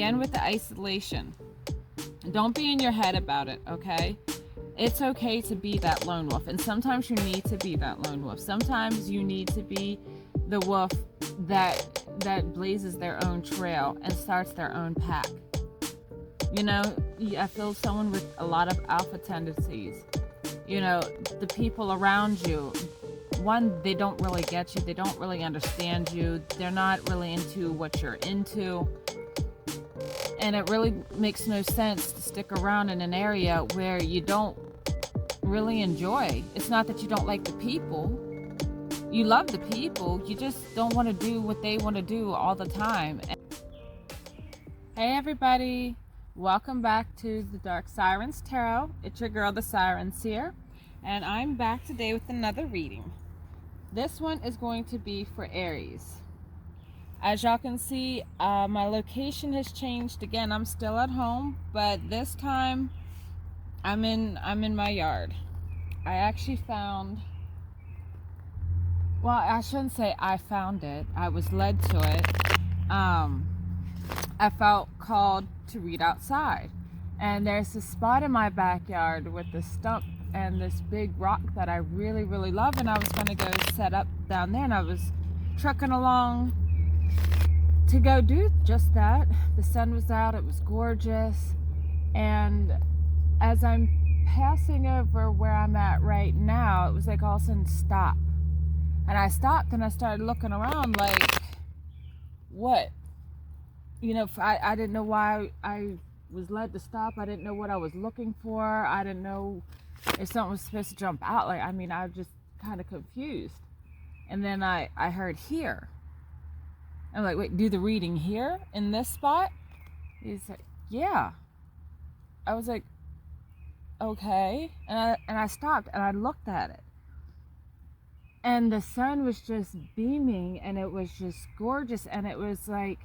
again with the isolation. Don't be in your head about it, okay? It's okay to be that lone wolf, and sometimes you need to be that lone wolf. Sometimes you need to be the wolf that blazes their own trail and starts their own pack. You know, I feel someone with a lot of alpha tendencies. You know, the people around you, one, they don't really get you. They don't really understand you. They're not really into what you're into. And it really makes no sense to stick around in an area where you don't really enjoy. It's not that you don't like the people. You love the people. You just don't want to do what they want to do all the time. Hey everybody. Welcome back to the Dark Sirens Tarot. It's your girl, the Siren Seer. And I'm back today with another reading. This one is going to be for Aries. As y'all can see, my location has changed again. I'm still at home, but this time I'm in my yard. I actually found, well, I shouldn't say I found it. I was led to it. I felt called to read outside. And there's this spot in my backyard with this stump and this big rock that I really, really love. And I was going to go set up down there, and I was trucking along to go do just that. The sun was out, it was gorgeous, and as I'm passing over where I'm at right now, it was like all of a sudden stop. And I stopped and I started looking around like, what? You know, I didn't know why I was led to stop. I didn't know what I was looking for. I didn't know if something was supposed to jump out. Like, I mean, I was just kind of confused. And then I heard here. I'm like, wait, do the reading here in this spot? He's like, yeah. I was like, okay. And I stopped and I looked at it. And the sun was just beaming and it was just gorgeous. And it was like,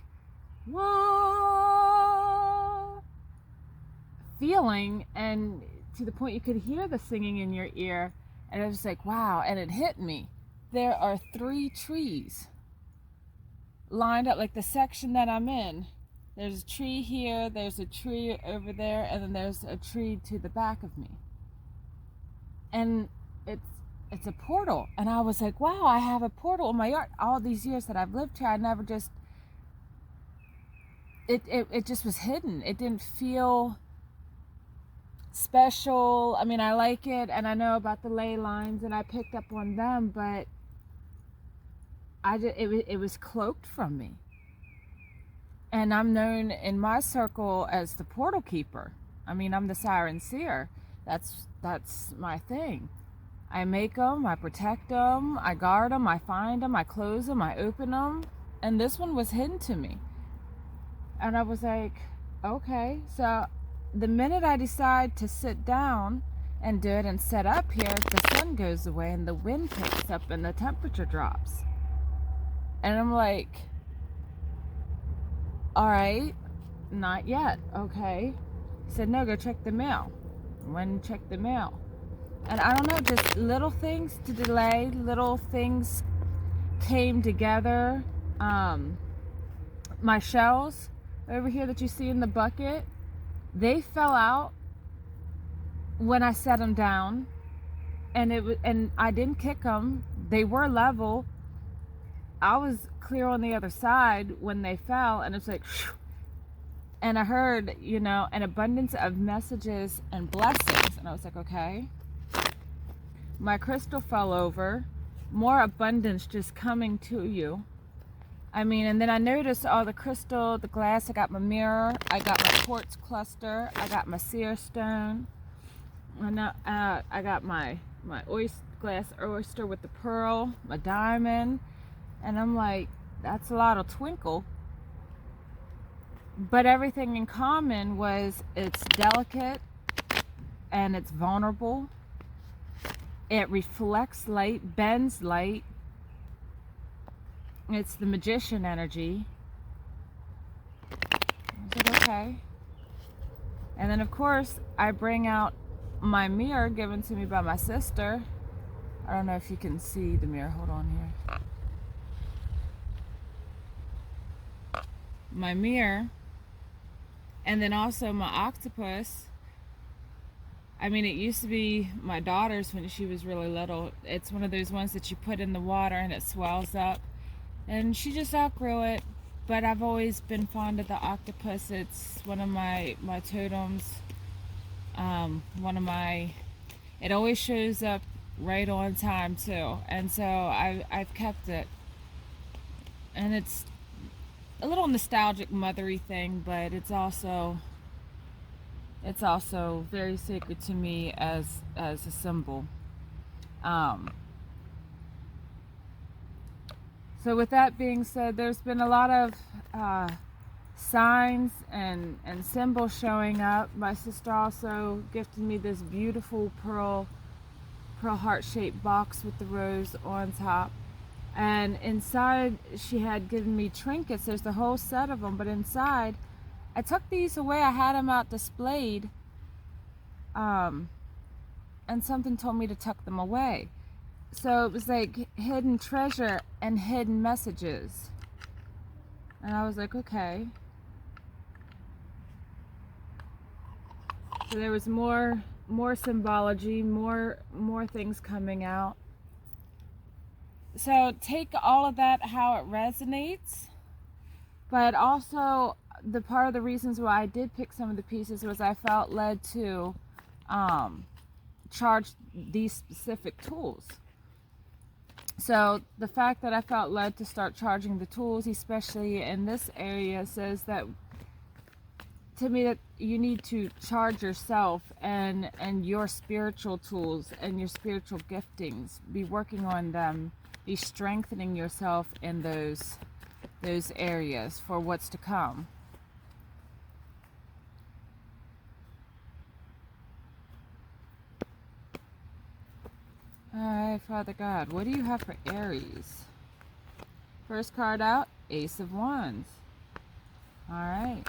whoa, feeling, and to the point you could hear the singing in your ear. And it was like, wow. And it hit me. There are 3 trees lined up, like the section that I'm in. There's a tree here, there's a tree over there, and then there's a tree to the back of me. And it's a portal. And I was like, wow, I have a portal in my yard. All these years that I've lived here, I never just, it just was hidden. It didn't feel special. I mean, I like it, and I know about the ley lines, and I picked up on them, but it was cloaked from me. And I'm known in my circle as the portal keeper. I mean, I'm the Siren Seer. That's my thing. I make them, I protect them, I guard them, I find them, I close them, I open them. And this one was hidden to me. And I was like, okay. So the minute I decide to sit down and do it and set up here, the sun goes away and the wind picks up and the temperature drops. And I'm like, all right, not yet. Okay. He said, no, go check the mail. I went and checked the mail. And I don't know, just little things to delay, little things came together. My shells over here that you see in the bucket, they fell out when I set them down. And I didn't kick them. They were level. I was clear on the other side when they fell, and it's like, whew. And I heard, you know, an abundance of messages and blessings, and I was like, okay. My crystal fell over, more abundance just coming to you. I mean, and then I noticed all the crystal, the glass. I got my mirror, I got my quartz cluster, I got my Seer stone, and I got my glass oyster with the pearl, my diamond. And I'm like, that's a lot of twinkle. But everything in common was it's delicate and it's vulnerable. It reflects light, bends light. It's the magician energy. I said, okay. And then, of course, I bring out my mirror given to me by my sister. I don't know if you can see the mirror. Hold on here. My mirror, And then also my octopus, I mean, it used to be my daughter's when she was really little. It's one of those ones that you put in the water and it swells up. And she just outgrew it. But I've always been fond of the octopus. It's one of my totems. It always shows up right on time too. And so I've kept it. And it's a little nostalgic mothery thing, but it's also very sacred to me as a symbol. So with that being said, there's been a lot of signs and symbols showing up. My sister also gifted me this beautiful pearl heart-shaped box with the rose on top. And inside, she had given me trinkets. There's the whole set of them, but inside, I took these away. I had them out displayed, and something told me to tuck them away. So it was like hidden treasure and hidden messages. And I was like, okay. So there was more symbology, more things coming out. So take all of that how it resonates. But also, the part of the reasons why I did pick some of the pieces was I felt led to charge these specific tools. So the fact that I felt led to start charging the tools, especially in this area, says that to me that you need to charge yourself and your spiritual tools and your spiritual giftings. Be working on them. Be strengthening yourself in those areas for what's to come. Alright, Father God, what do you have for Aries? First card out, Ace of Wands. Alright.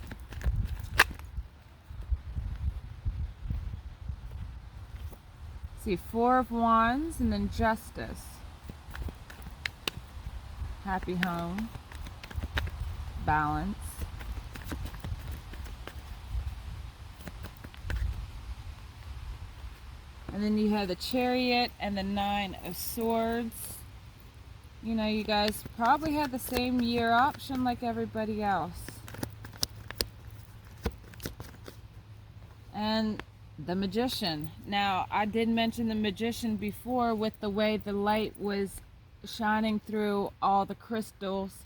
See, Four of Wands and then Justice. Happy home. Balance. And then you have the Chariot and the Nine of Swords. You know, you guys probably have the same year option like everybody else. And the Magician. Now, I did mention the Magician before with the way the light was shining through all the crystals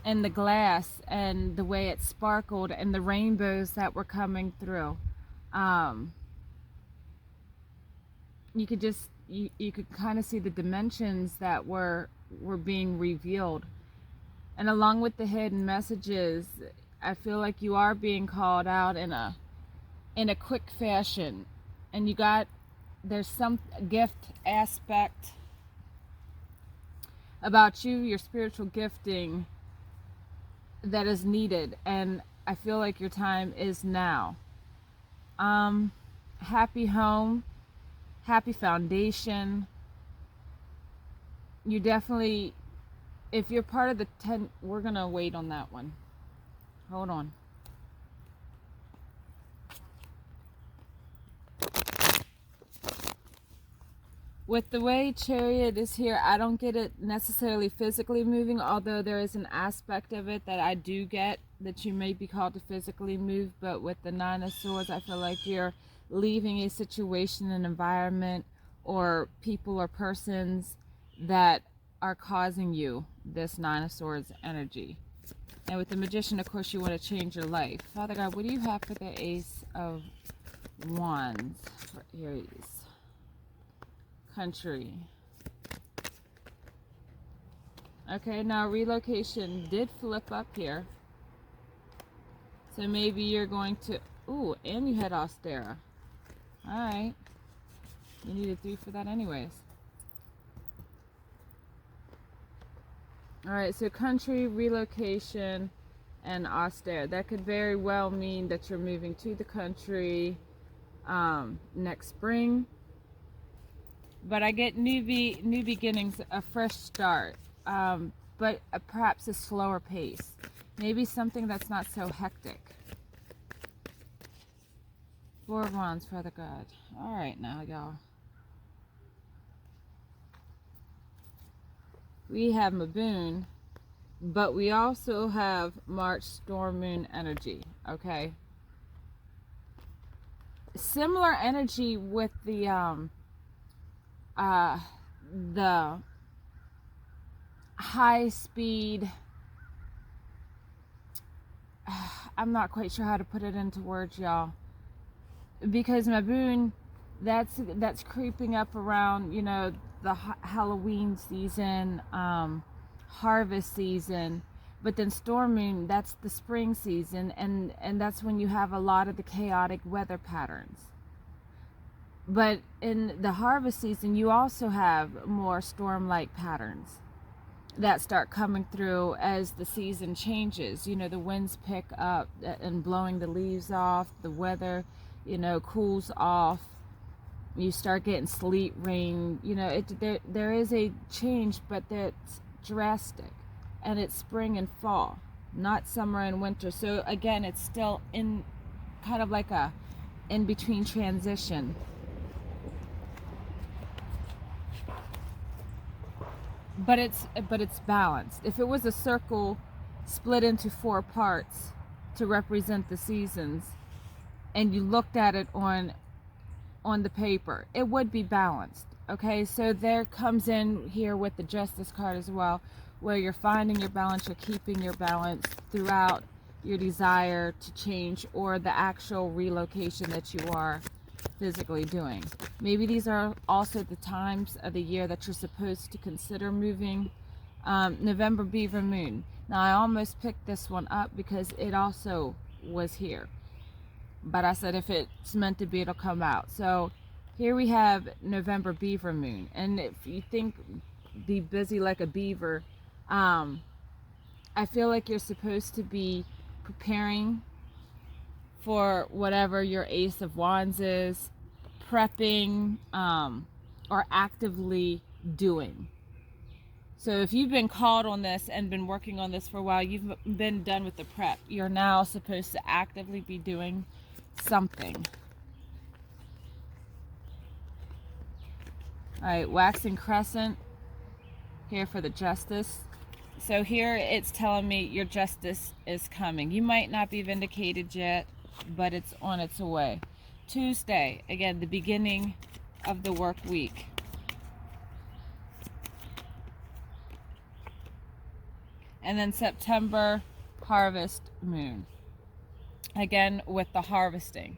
and the glass and the way it sparkled and the rainbows that were coming through. You could just you could kind of see the dimensions that were being revealed. And along with the hidden messages, I feel like you are being called out in a quick fashion. And there's some gift aspect about you, your spiritual gifting, that is needed. And I feel like your time is now. Happy home. Happy foundation. You definitely, if you're part of the 10, we're going to wait on that one. Hold on. With the way Chariot is here, I don't get it necessarily physically moving, although there is an aspect of it that I do get, that you may be called to physically move. But with the Nine of Swords, I feel like you're leaving a situation, an environment, or people or persons that are causing you this Nine of Swords energy. And with the Magician, of course, you want to change your life. Father God, what do you have for the Ace of Wands for Aries? Country. Okay, now relocation did flip up here. So maybe you're going to... Ooh, and you had Austera. Alright. You needed 3 for that anyways. Alright, so country, relocation, and austere. That could very well mean that you're moving to the country next spring. But I get new beginnings, a fresh start, but perhaps a slower pace. Maybe something that's not so hectic. Four of Wands, Father God. All right now, y'all. We have Maboon, but we also have March Storm Moon energy, okay? Similar energy with the high speed, I'm not quite sure how to put it into words, y'all, because Maboon, that's creeping up around, you know, the Halloween season, harvest season. But then Storm Moon, that's the spring season, and that's when you have a lot of the chaotic weather patterns. But in the harvest season, you also have more storm-like patterns that start coming through as the season changes. You know, the winds pick up and blowing the leaves off, the weather, you know, cools off. You start getting sleet, rain, you know, there is a change, but that's drastic. And it's spring and fall, not summer and winter. So again, it's still in kind of like a in-between transition. But it's balanced. If it was a circle split into 4 parts to represent the seasons, and you looked at it on the paper, it would be balanced. Okay, so there comes in here with the Justice card as well, where you're finding your balance, you're keeping your balance throughout your desire to change or the actual relocation that you are physically doing. Maybe these are also the times of the year that you're supposed to consider moving. November Beaver Moon. Now I almost picked this one up because it also was here, but I said if it's meant to be, it'll come out. So here we have November Beaver Moon, and if you think be busy like a beaver, I feel like you're supposed to be preparing for whatever your Ace of Wands is, prepping, or actively doing. So if you've been called on this and been working on this for a while, you've been done with the prep. You're now supposed to actively be doing something. All right, Waxing Crescent here for the Justice. So here it's telling me your justice is coming. You might not be vindicated yet, but it's on its way. Tuesday, again, the beginning of the work week. And then September, Harvest Moon. Again, with the harvesting.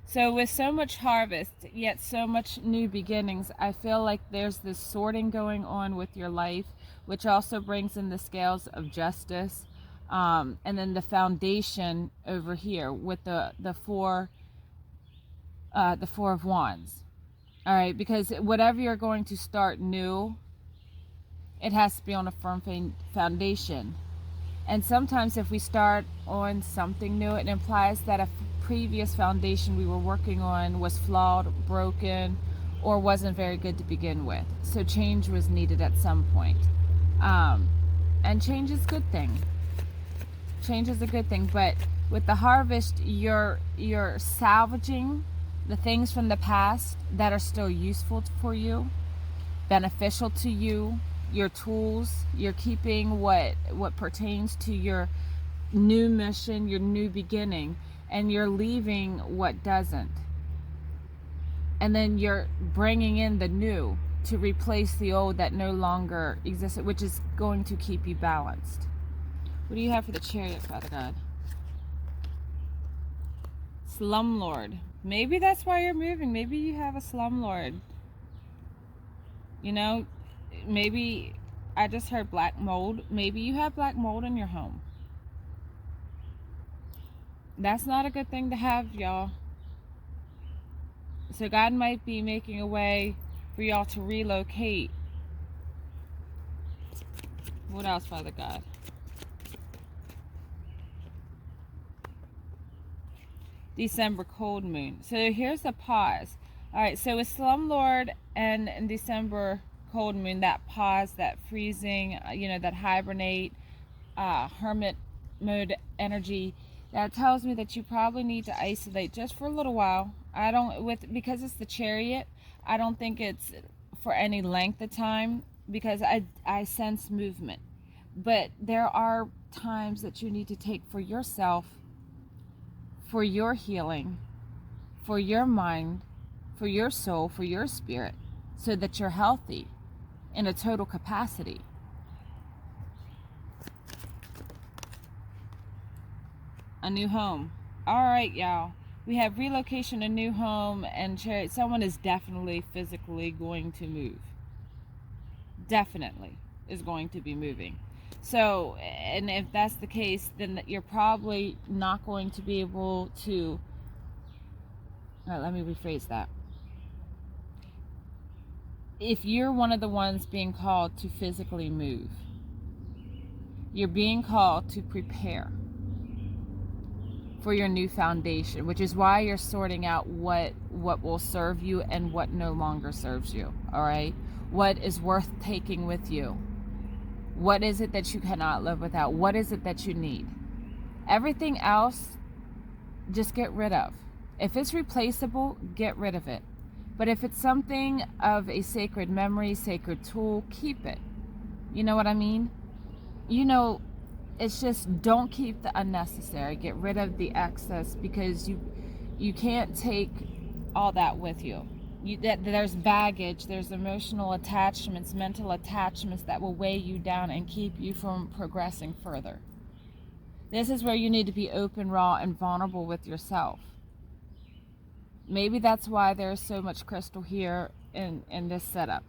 So with so much harvest, yet so much new beginnings, I feel like there's this sorting going on with your life, which also brings in the scales of justice. And then the foundation over here with the four of Wands. All right, because whatever you're going to start new, it has to be on a firm foundation. And sometimes if we start on something new, it implies that a previous foundation we were working on was flawed, broken, or wasn't very good to begin with. So change was needed at some point. And change is a good thing. Change is a good thing. But with the harvest, you're salvaging the things from the past that are still useful for you, beneficial to you, your tools. You're keeping what pertains to your new mission, your new beginning, and you're leaving what doesn't. And then you're bringing in the new to replace the old that no longer exists, which is going to keep you balanced. What do you have for the Chariot, Father God? Slumlord. Maybe that's why you're moving. Maybe you have a slumlord. You know, maybe I just heard black mold. Maybe you have black mold in your home. That's not a good thing to have, y'all. So God might be making a way for y'all to relocate. What else, Father God? December cold moon. So here's a pause. All right, so with Slumlord and December cold moon, that pause, that freezing, you know, that hibernate, hermit mode energy, That tells me that you probably need to isolate just for a little while. I don't, because it's the Chariot, I don't think it's for any length of time, because I sense movement. But there are times that you need to take for yourself, for your healing, for your mind, for your soul, for your spirit, so that you're healthy in a total capacity. A new home. All right, y'all. We have relocation, a new home, and Chariot. Someone is definitely physically going to move. Definitely is going to be moving. So, and if that's the case, then you're probably not going to be able to. All right, let me rephrase that. If you're one of the ones being called to physically move, you're being called to prepare for your new foundation, which is why you're sorting out what will serve you and what no longer serves you. All right, what is worth taking with you? What is it that you cannot live without? What is it that you need? Everything else, just get rid of. If it's replaceable, get rid of it. But if it's something of a sacred memory, sacred tool, keep it. You know what I mean? You know, it's just don't keep the unnecessary. Get rid of the excess, because you can't take all that with you. There's baggage, there's emotional attachments, mental attachments that will weigh you down and keep you from progressing further. This is where you need to be open, raw, and vulnerable with yourself. Maybe that's why there's so much crystal here in this setup.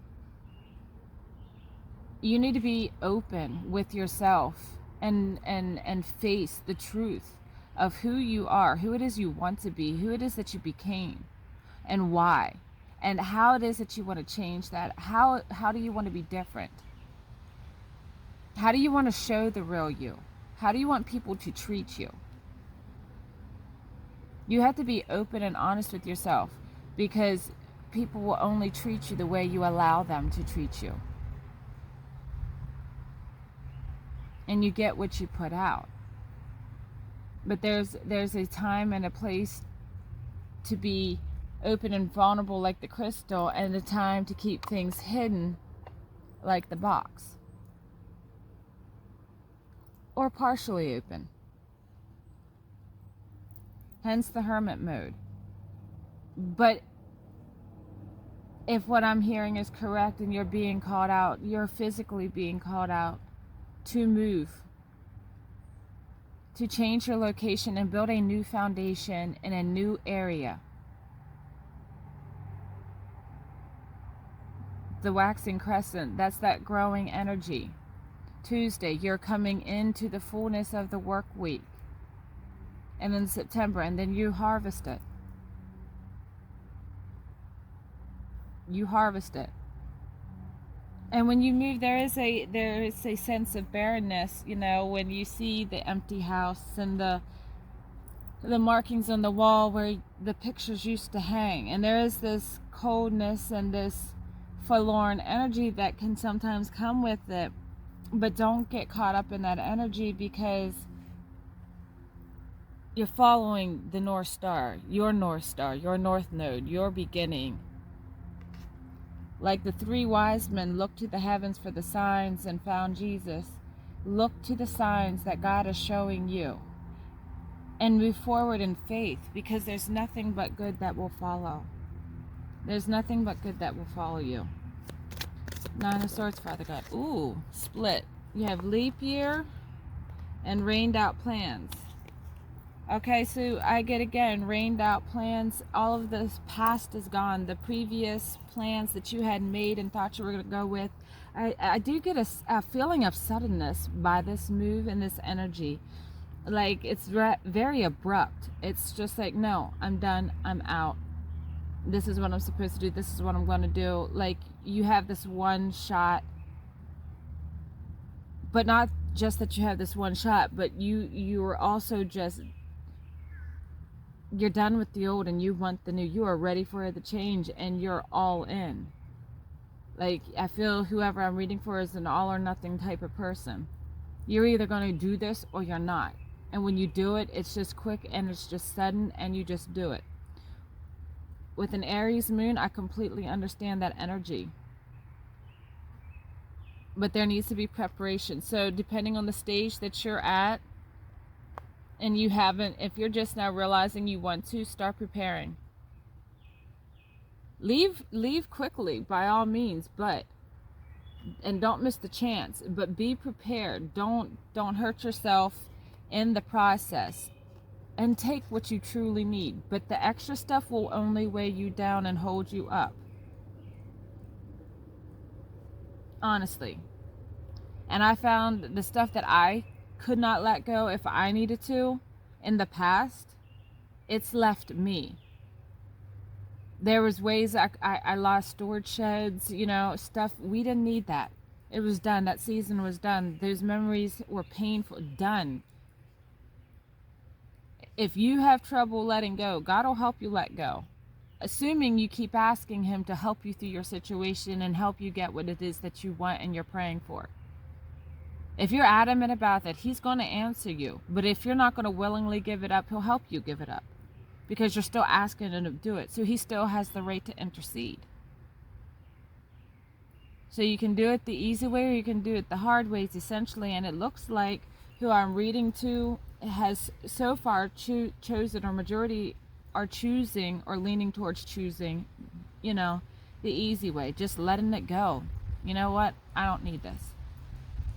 You need to be open with yourself and face the truth of who you are, who it is you want to be, who it is that you became, and why, and how it is that you want to change that. How do you want to be different? How do you want to show the real you? How do you want people to treat you? You have to be open and honest with yourself, because people will only treat you the way you allow them to treat you. And you get what you put out. But there's a time and a place to be open and vulnerable like the crystal, and a time to keep things hidden like the box. Or partially open. Hence the hermit mode. But if what I'm hearing is correct and you're being called out, you're physically being called out to move, to change your location and build a new foundation in a new area. The waxing crescent, that's that growing energy. Tuesday, you're coming into the fullness of the work week. And in September, and then you harvest it. You harvest it. And when you move, there is a sense of barrenness, you know, when you see the empty house and the markings on the wall where the pictures used to hang. And there is this coldness and this forlorn energy that can sometimes come with it. But don't get caught up in that energy, because you're following the North Star, your North Node, your beginning. Like the three wise men looked to the heavens for the signs and found Jesus. Look to the signs that God is showing you. And move forward in faith, because there's nothing but good that will follow. There's nothing but good that will follow you. Nine of Swords, Father God. Ooh, split. You have leap year and rained out plans. Okay, so I get again, rained out plans. All of this past is gone. The previous plans that you had made and thought you were going to go with. I do get a feeling of suddenness by this move and this energy. Like, it's very abrupt. It's just like, no, I'm done. I'm out. This is what I'm supposed to do. This is what I'm going to do. Like, you have this one shot. But not just that you have this one shot, but you are also just... You're done with the old and you want the new. You are ready for the change and you're all in. Like, I feel whoever I'm reading for is an all or nothing type of person. You're either going to do this or you're not. And when you do it, it's just quick and it's just sudden and you just do it. With an Aries moon, I completely understand that energy. But there needs to be preparation. So depending on the stage that you're at, and you haven't, if you're just now realizing you want to, start preparing. Leave quickly by all means, and don't miss the chance, but be prepared. Don't hurt yourself in the process, and take what you truly need. But the extra stuff will only weigh you down and hold you up. Honestly. And I found the stuff that I could not let go if I needed to in the past, it's left me. There was ways I lost storage sheds, stuff. We didn't need that. It was done. That season was done. Those memories were painful. Done. If you have trouble letting go, God will help you let go. Assuming you keep asking him to help you through your situation and help you get what it is that you want and you're praying for. If you're adamant about that, he's going to answer you. But if you're not going to willingly give it up, he'll help you give it up. Because you're still asking him to do it. So he still has the right to intercede. So you can do it the easy way or you can do it the hard ways, essentially. And it looks like who I'm reading to has so far chosen, or majority are choosing or leaning towards choosing, the easy way. Just letting it go. You know what? I don't need this.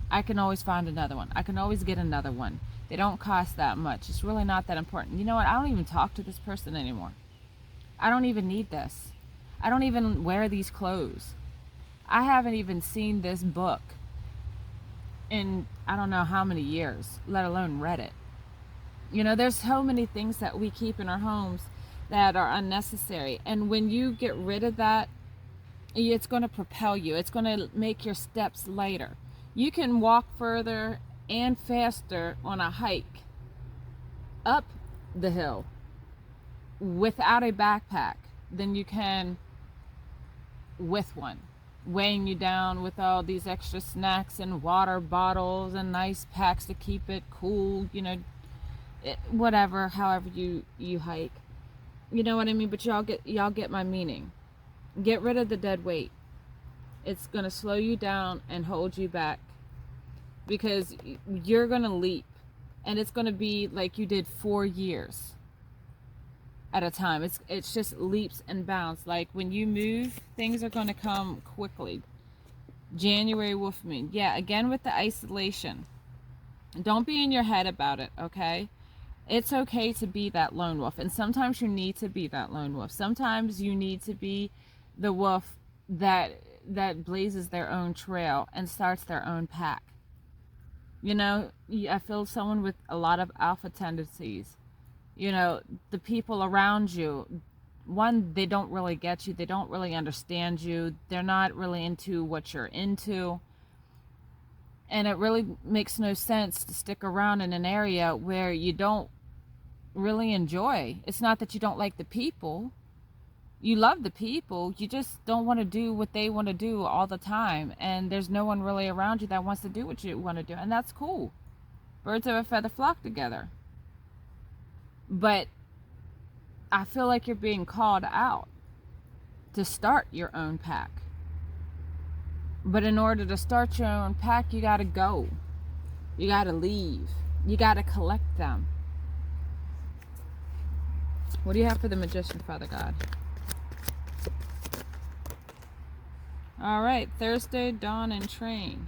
I can always find another one. I can always get another one. They don't cost that much. It's really not that important. You know what? I don't even talk to this person anymore. I don't even need this. I don't even wear these clothes. I haven't even seen this book in I don't know how many years, let alone read it. There's so many things that we keep in our homes that are unnecessary. And when you get rid of that, it's going to propel you. It's going to make your steps lighter. You can walk further and faster on a hike up the hill without a backpack than you can with one, weighing you down with all these extra snacks and water bottles and nice packs to keep it cool, whatever, however you hike. You know what I mean? But y'all get my meaning. Get rid of the dead weight. It's going to slow you down and hold you back, because you're going to leap, and it's going to be like you did 4 years at a time. It's just leaps and bounds. Like when you move, things are going to come quickly. January wolf moon. Yeah, again with the isolation. Don't be in your head about it, okay? It's okay to be that lone wolf, and sometimes you need to be that lone wolf. Sometimes you need to be the wolf that blazes their own trail and starts their own pack. I feel someone with a lot of alpha tendencies. The people around you, one, they don't really get you. They don't really understand you. They're not really into what you're into. And it really makes no sense to stick around in an area where you don't really enjoy. It's not that you don't like the people. You love the people, you just don't want to do what they want to do all the time, and there's no one really around you that wants to do what you want to do, and that's cool. Birds of a feather flock together. But I feel like you're being called out to start your own pack. But in order to start your own pack, you got to go. You got to leave. You got to collect them. What do you have for the Magician, Father God? All right, Thursday, dawn and train.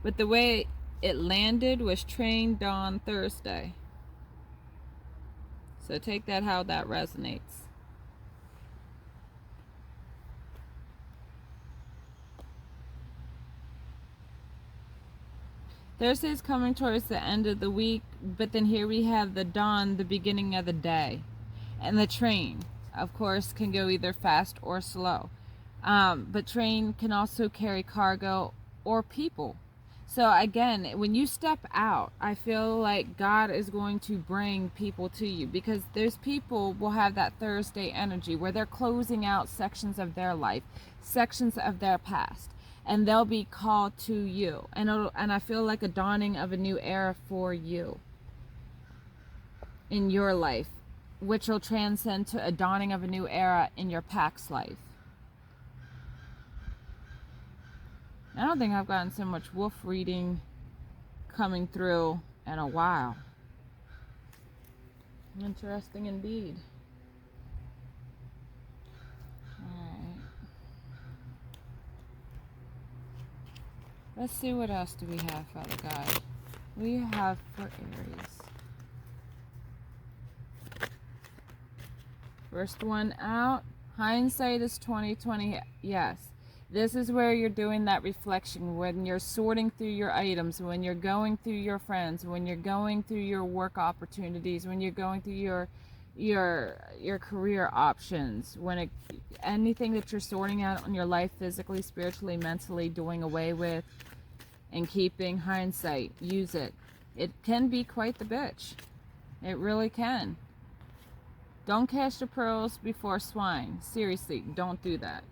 But the way it landed was train, dawn, Thursday. So take that how that resonates. Thursday's coming towards the end of the week, but then here we have the dawn, the beginning of the day. And the train, of course, can go either fast or slow. But train can also carry cargo or people. So again, when you step out, I feel like God is going to bring people to you, because those people will have that Thursday energy where they're closing out sections of their life, sections of their past, and they'll be called to you. And I feel like a dawning of a new era for you in your life, which will transcend to a dawning of a new era in your Pax life. I don't think I've gotten so much wolf reading coming through in a while. Interesting indeed. Alright. Let's see what else do we have, Father God. What do you have for Aries? First one out. Hindsight is 2020. Yes. This is where you're doing that reflection, when you're sorting through your items, when you're going through your friends, when you're going through your work opportunities, when you're going through your career options, anything that you're sorting out in your life, physically, spiritually, mentally, doing away with and keeping. Hindsight, use it. It can be quite the bitch. It really can. Don't cast your pearls before swine. Seriously, don't do that.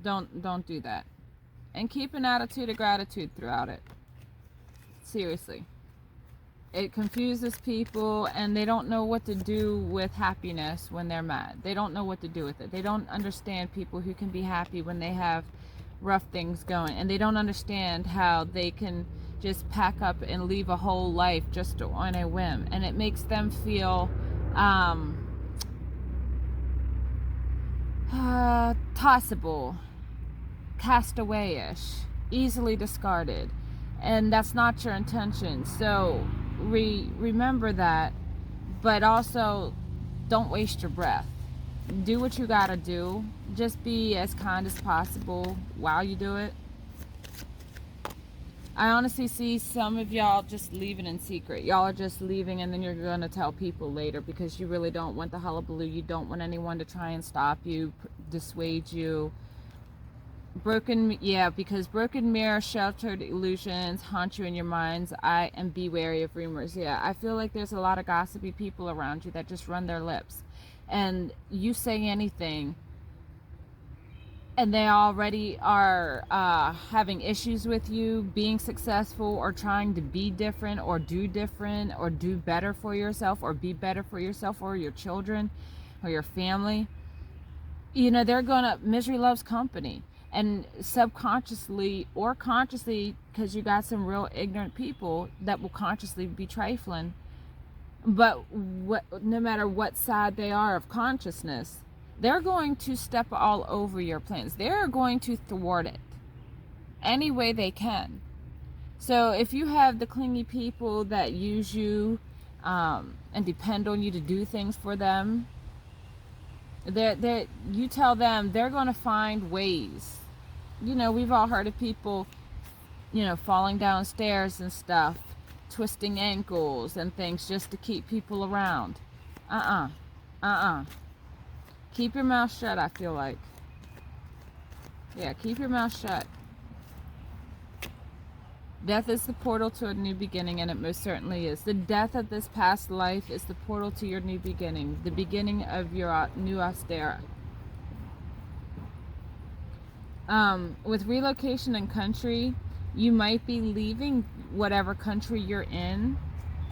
Don't do that. And keep an attitude of gratitude throughout it. Seriously. It confuses people, and they don't know what to do with happiness when they're mad. They don't know what to do with it. They don't understand people who can be happy when they have rough things going, and they don't understand how they can just pack up and leave a whole life just on a whim, and it makes them feel tossable, castaway-ish, easily discarded, and that's not your intention. So remember that, but also don't waste your breath. Do what you gotta do. Just be as kind as possible while you do it. I honestly see some of y'all just leaving in secret. Y'all are just leaving, and then you're going to tell people later, because you really don't want the hullabaloo. You don't want anyone to try and stop you, dissuade you. Because broken mirror, sheltered illusions haunt you in your minds. And be wary of rumors. Yeah, I feel like there's a lot of gossipy people around you that just run their lips. And you say anything, and they already are having issues with you being successful, or trying to be different, or do better for yourself, or be better for yourself or your children or your family. They're gonna, misery loves company. And subconsciously or consciously, because you got some real ignorant people that will consciously be trifling, but no matter what side they are of consciousness, they're going to step all over your plans. They're going to thwart it any way they can. So if you have the clingy people that use you and depend on you to do things for them, you tell them they're going to find ways. We've all heard of people, falling downstairs and stuff, twisting ankles and things just to keep people around. Keep your mouth shut, I feel like. Yeah, keep your mouth shut. Death is the portal to a new beginning, and it most certainly is. The death of this past life is the portal to your new beginning, the beginning of your new Astera. With relocation and country, you might be leaving whatever country you're in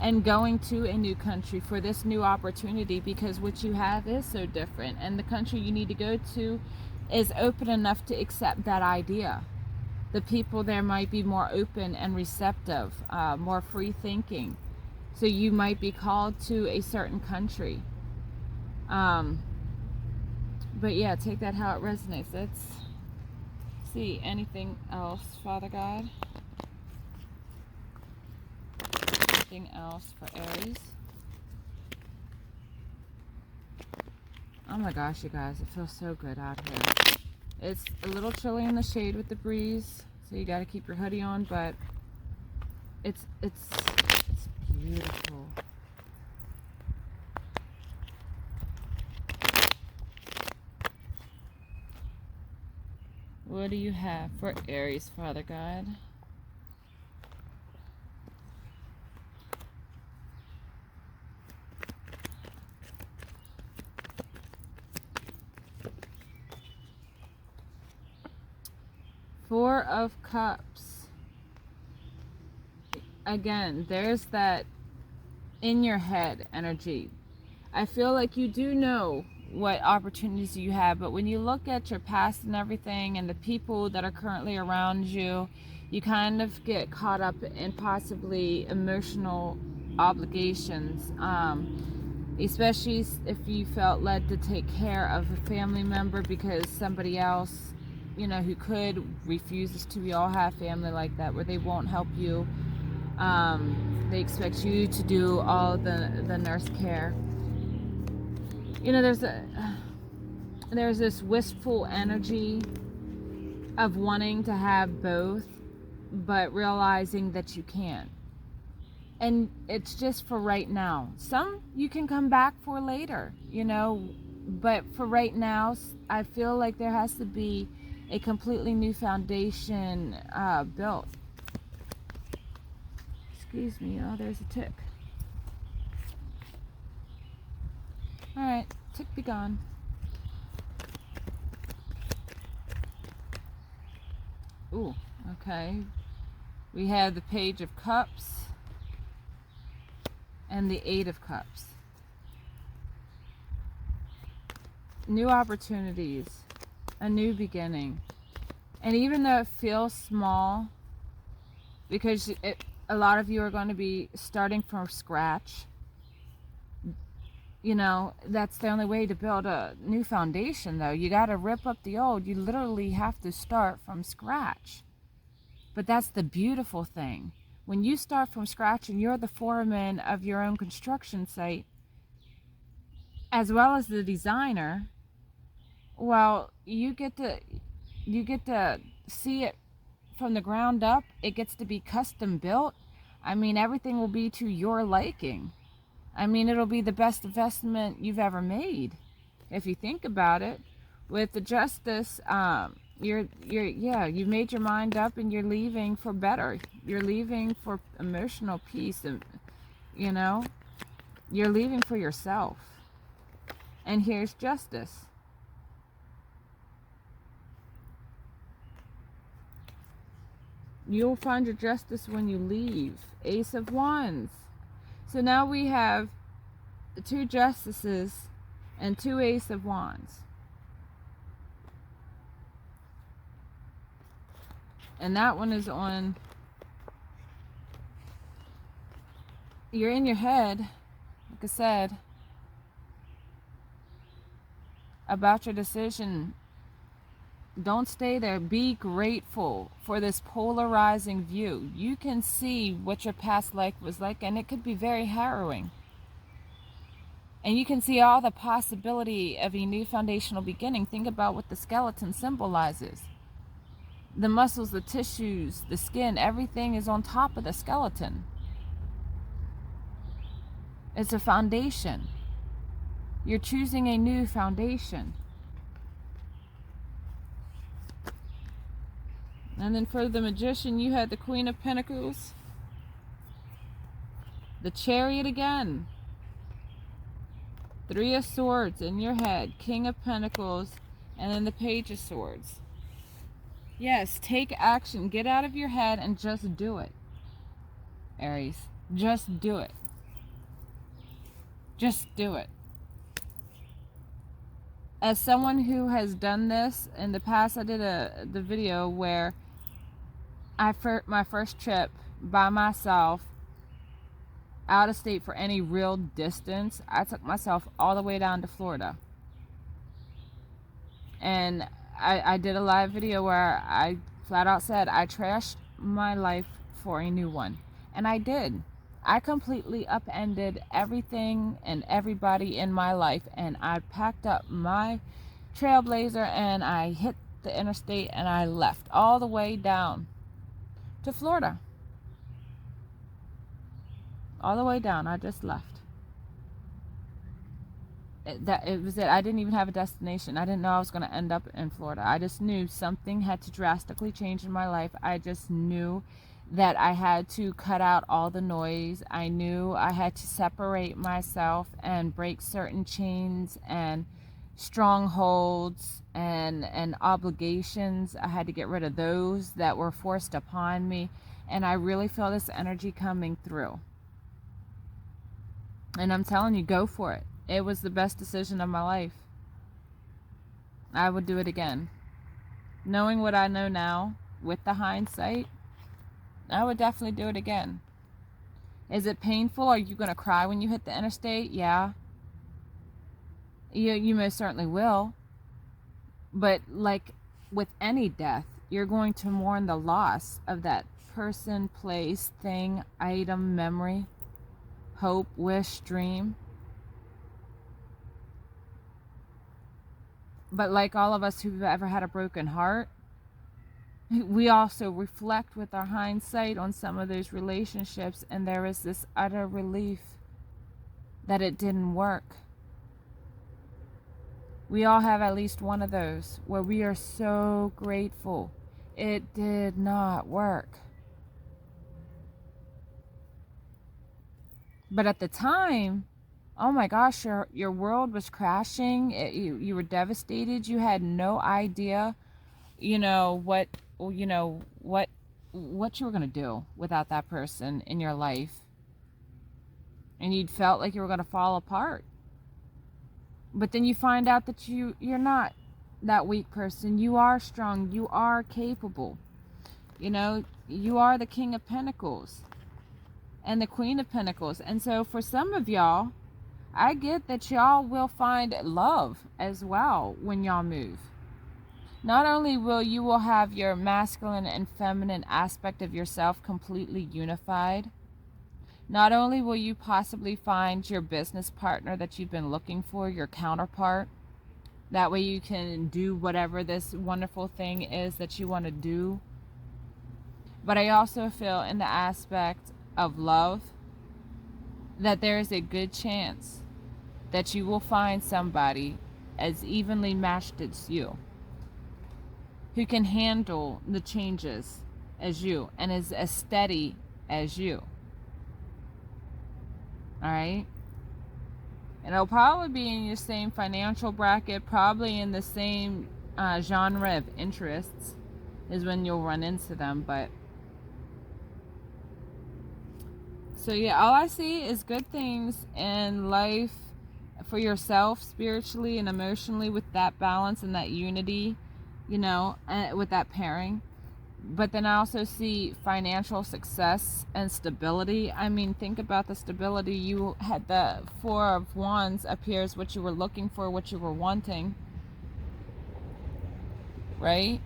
and going to a new country for this new opportunity, because what you have is so different, and the country you need to go to is open enough to accept that idea. The people there might be more open and receptive, more free thinking, so you might be called to a certain country. But yeah, take that how it resonates. Let's see, anything else, Father God? Anything else for Aries? Oh my gosh, you guys, it feels so good out here. It's a little chilly in the shade with the breeze, so you gotta keep your hoodie on, but it's beautiful. What do you have for Aries, Father God? Four of Cups. Again, there's that in your head energy. I feel like you do know what opportunities you have, but when you look at your past and everything and the people that are currently around you, you kind of get caught up in possibly emotional obligations, especially if you felt led to take care of a family member because somebody else, you know, who could, refuses to. We all have family like that where they won't help you. They expect you to do all the nurse care. You know, there's this wistful energy of wanting to have both, but realizing that you can't. And it's just for right now. Some you can come back for later, you know, but for right now, I feel like there has to be a completely new foundation built. Excuse me, oh, there's a tick. All right, tick be gone. Ooh, okay. We have the Page of Cups and the Eight of Cups. New opportunities, a new beginning. And even though it feels small, because a lot of you are going to be starting from scratch, you know, that's the only way to build a new foundation, though. You got to rip up the old. You literally have to start from scratch. But that's the beautiful thing. When you start from scratch and you're the foreman of your own construction site, as well as the designer, well, you get to see it from the ground up. It gets to be custom built. I mean, everything will be to your liking. I mean, it'll be the best investment you've ever made, if you think about it. With the Justice, you made your mind up and you're leaving for better. You're leaving for emotional peace, and you know, you're leaving for yourself. And here's Justice. You'll find your justice when you leave. Ace of Wands. So now we have 2 Justices and 2 Ace of Wands. And that one is on, you're in your head, like I said, about your decision. Don't stay there. Be grateful for this polarizing view. You can see what your past life was like, and it could be very harrowing. And you can see all the possibility of a new foundational beginning. Think about what the skeleton symbolizes. The muscles, the tissues, the skin, everything is on top of the skeleton. It's a foundation. You're choosing a new foundation. And then for the Magician, you had the Queen of Pentacles, the Chariot again, 3 of Swords in your head, King of Pentacles, and then the Page of Swords. Yes, take action. Get out of your head and just do it, Aries. Just do it. Just do it. As someone who has done this in the past, I did the video where my first trip by myself out of state for any real distance, I took myself all the way down to Florida. And I did a live video where I flat out said I trashed my life for a new one. And I did. I completely upended everything and everybody in my life, and I packed up my Trailblazer and I hit the interstate and I left all the way down to Florida. All the way down, I just left. It was it. I didn't even have a destination. I didn't know I was going to end up in Florida. I just knew something had to drastically change in my life. I just knew that I had to cut out all the noise. I knew I had to separate myself and break certain chains and strongholds and obligations. I had to get rid of those that were forced upon me. And I really feel this energy coming through. And I'm telling you, go for it. It was the best decision of my life. I would do it again. Knowing what I know now, with the hindsight, I would definitely do it again. Is it painful? Are you going to cry when you hit the interstate? Yeah. You most certainly will. But like with any death, you're going to mourn the loss of that person, place, thing, item, memory, hope, wish, dream. But like all of us who've ever had a broken heart, we also reflect with our hindsight on some of those relationships, and there is this utter relief that it didn't work. We all have at least one of those where we are so grateful it did not work. But at the time, oh my gosh, your world was crashing. You were devastated. You had no idea, what you were going to do without that person in your life. And you'd felt like you were going to fall apart. But then you find out that you're not that weak person. You are strong. You are capable. You are the King of Pentacles and the Queen of Pentacles. And so for some of y'all, I get that y'all will find love as well when y'all move. Not only will have your masculine and feminine aspect of yourself completely unified, not only will you possibly find your business partner that you've been looking for, your counterpart. That way you can do whatever this wonderful thing is that you want to do. But I also feel in the aspect of love that there is a good chance that you will find somebody as evenly matched as you, who can handle the changes as you and is as steady as you. All right? And it'll probably be in your same financial bracket, probably in the same genre of interests is when you'll run into them. But so yeah, all I see is good things in life for yourself, spiritually and emotionally, with that balance and that unity, with that pairing. But then I also see financial success and stability. I mean, think about the stability. You had the Four of Wands appears what you were looking for, what you were wanting. Right?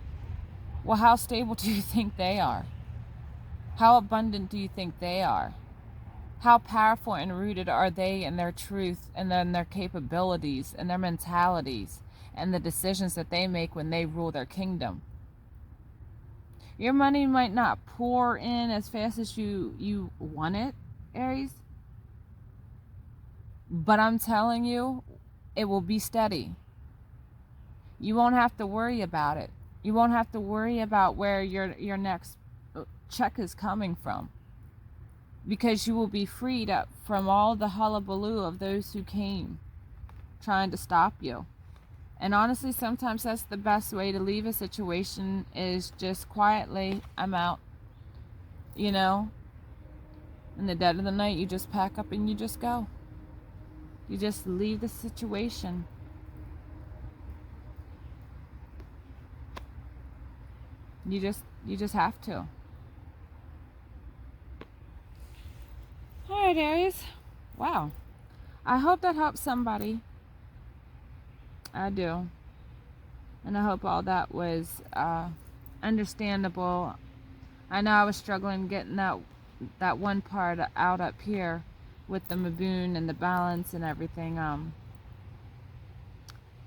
Well, how stable do you think they are? How abundant do you think they are? How powerful and rooted are they in their truth and then their capabilities and their mentalities and the decisions that they make when they rule their kingdom? Your money might not pour in as fast as you want it, Aries. But I'm telling you, it will be steady. You won't have to worry about it. You won't have to worry about where your next check is coming from. Because you will be freed up from all the hullabaloo of those who came trying to stop you. And honestly, sometimes that's the best way to leave a situation, is just quietly, I'm out. In the dead of the night, you just pack up and you just go. You just leave the situation. You just have to. All right, Aries. Wow. I hope that helps somebody. I do. And I hope all that was understandable. I know I was struggling getting that one part out up here with the Maboon and the balance and everything.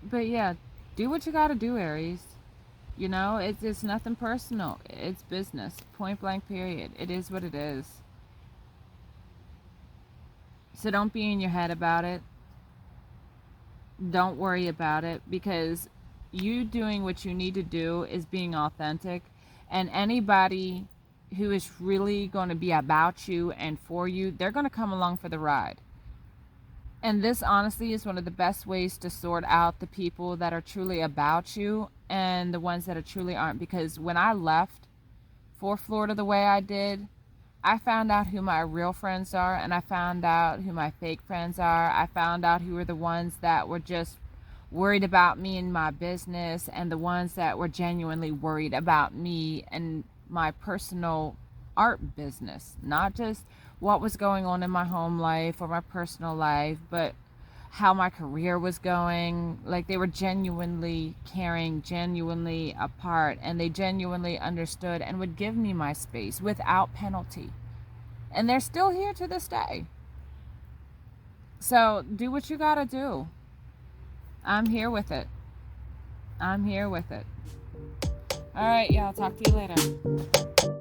But yeah, do what you gotta do, Aries. It's nothing personal. It's business. Point blank period. It is what it is. So don't be in your head about it. Don't worry about it, because you doing what you need to do is being authentic, and anybody who is really going to be about you and for you, they're going to come along for the ride. And this honestly is one of the best ways to sort out the people that are truly about you and the ones that are truly aren't. Because when I left for Florida the way I did, I found out who my real friends are, and I found out who my fake friends are. I found out who were the ones that were just worried about me and my business, and the ones that were genuinely worried about me and my personal art business. Not just what was going on in my home life or my personal life, but how my career was going. Like, they were genuinely caring, genuinely a part, and they genuinely understood and would give me my space without penalty. And they're still here to this day. So do what you gotta do. I'm here with it. I'm here with it. All right, y'all. Talk to you later.